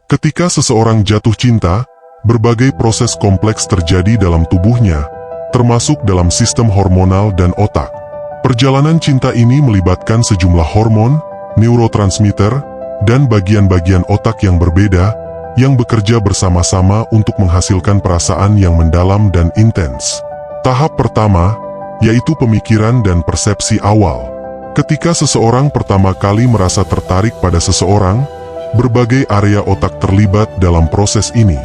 Ketika seseorang jatuh cinta, berbagai proses kompleks terjadi dalam tubuhnya, termasuk dalam sistem hormonal dan otak. Perjalanan cinta ini melibatkan sejumlah hormon, neurotransmitter, dan bagian-bagian otak yang berbeda, yang bekerja bersama-sama untuk menghasilkan perasaan yang mendalam dan intens. Tahap pertama, yaitu pemikiran dan persepsi awal. Ketika seseorang pertama kali merasa tertarik pada seseorang, berbagai area otak terlibat dalam proses ini.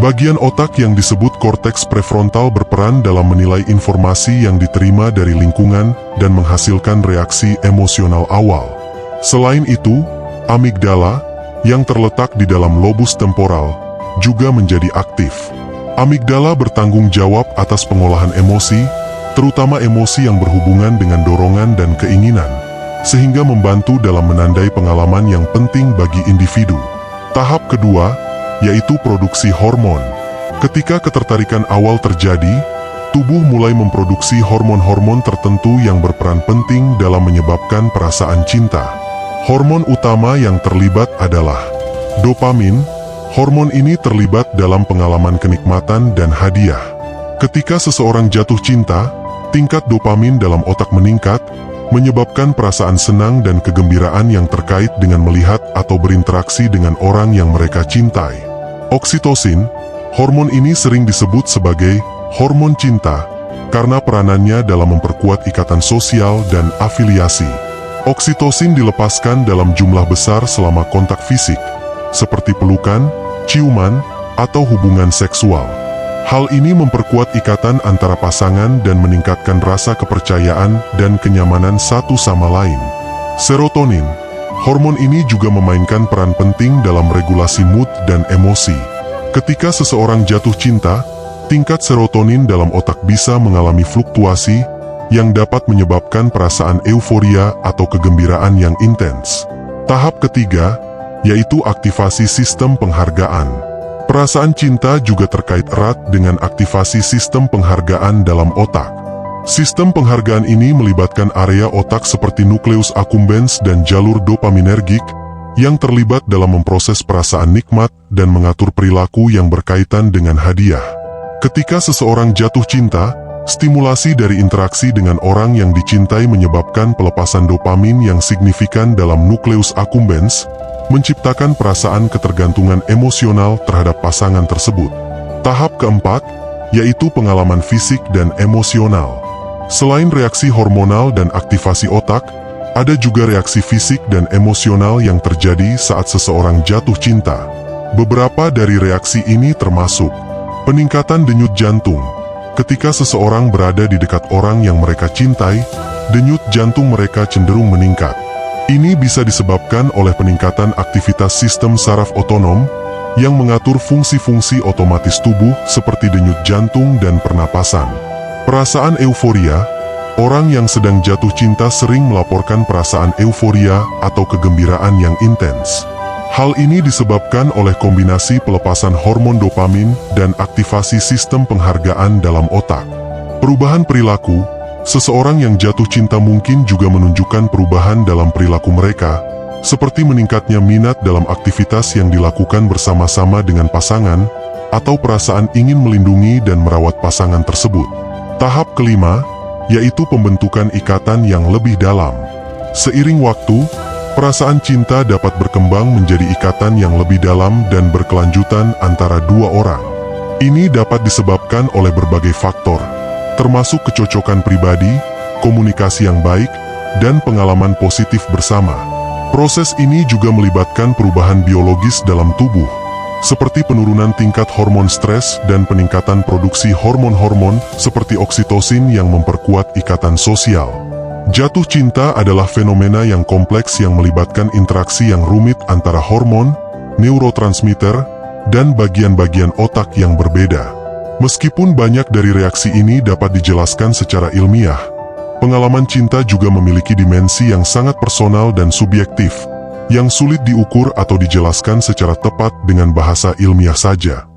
Bagian otak yang disebut korteks prefrontal berperan dalam menilai informasi yang diterima dari lingkungan dan menghasilkan reaksi emosional awal. Selain itu, amigdala, yang terletak di dalam lobus temporal, juga menjadi aktif. Amigdala bertanggung jawab atas pengolahan emosi, terutama emosi yang berhubungan dengan dorongan dan keinginan, sehingga membantu dalam menandai pengalaman yang penting bagi individu. Tahap kedua, yaitu produksi hormon. Ketika ketertarikan awal terjadi, tubuh mulai memproduksi hormon-hormon tertentu yang berperan penting dalam menyebabkan perasaan cinta. Hormon utama yang terlibat adalah dopamin. Hormon ini terlibat dalam pengalaman kenikmatan dan hadiah. Ketika seseorang jatuh cinta, tingkat dopamin dalam otak meningkat, menyebabkan perasaan senang dan kegembiraan yang terkait dengan melihat atau berinteraksi dengan orang yang mereka cintai. Oksitosin, hormon ini sering disebut sebagai hormon cinta, karena peranannya dalam memperkuat ikatan sosial dan afiliasi. Oksitosin dilepaskan dalam jumlah besar selama kontak fisik, seperti pelukan, ciuman, atau hubungan seksual. Hal ini memperkuat ikatan antara pasangan dan meningkatkan rasa kepercayaan dan kenyamanan satu sama lain. Serotonin, hormon ini juga memainkan peran penting dalam regulasi mood dan emosi. Ketika seseorang jatuh cinta, tingkat serotonin dalam otak bisa mengalami fluktuasi yang dapat menyebabkan perasaan euforia atau kegembiraan yang intens. Tahap ketiga, yaitu aktivasi sistem penghargaan. Perasaan cinta juga terkait erat dengan aktivasi sistem penghargaan dalam otak. Sistem penghargaan ini melibatkan area otak seperti nukleus accumbens dan jalur dopaminergik yang terlibat dalam memproses perasaan nikmat dan mengatur perilaku yang berkaitan dengan hadiah. Ketika seseorang jatuh cinta, stimulasi dari interaksi dengan orang yang dicintai menyebabkan pelepasan dopamin yang signifikan dalam nukleus accumbens, menciptakan perasaan ketergantungan emosional terhadap pasangan tersebut. Tahap keempat, yaitu pengalaman fisik dan emosional. Selain reaksi hormonal dan aktivasi otak, ada juga reaksi fisik dan emosional yang terjadi saat seseorang jatuh cinta. Beberapa dari reaksi ini termasuk peningkatan denyut jantung. Ketika seseorang berada di dekat orang yang mereka cintai, denyut jantung mereka cenderung meningkat. Ini bisa disebabkan oleh peningkatan aktivitas sistem saraf otonom yang mengatur fungsi-fungsi otomatis tubuh seperti denyut jantung dan pernapasan. Perasaan euforia, orang yang sedang jatuh cinta sering melaporkan perasaan euforia atau kegembiraan yang intens. Hal ini disebabkan oleh kombinasi pelepasan hormon dopamin dan aktivasi sistem penghargaan dalam otak. Perubahan perilaku. Seseorang yang jatuh cinta mungkin juga menunjukkan perubahan dalam perilaku mereka, seperti meningkatnya minat dalam aktivitas yang dilakukan bersama-sama dengan pasangan, atau perasaan ingin melindungi dan merawat pasangan tersebut. Tahap kelima, yaitu pembentukan ikatan yang lebih dalam. Seiring waktu, perasaan cinta dapat berkembang menjadi ikatan yang lebih dalam dan berkelanjutan antara dua orang. Ini dapat disebabkan oleh berbagai faktor, termasuk kecocokan pribadi, komunikasi yang baik, dan pengalaman positif bersama. Proses ini juga melibatkan perubahan biologis dalam tubuh, seperti penurunan tingkat hormon stres dan peningkatan produksi hormon-hormon seperti oksitosin yang memperkuat ikatan sosial. Jatuh cinta adalah fenomena yang kompleks yang melibatkan interaksi yang rumit antara hormon, neurotransmitter, dan bagian-bagian otak yang berbeda. Meskipun banyak dari reaksi ini dapat dijelaskan secara ilmiah, pengalaman cinta juga memiliki dimensi yang sangat personal dan subjektif, yang sulit diukur atau dijelaskan secara tepat dengan bahasa ilmiah saja.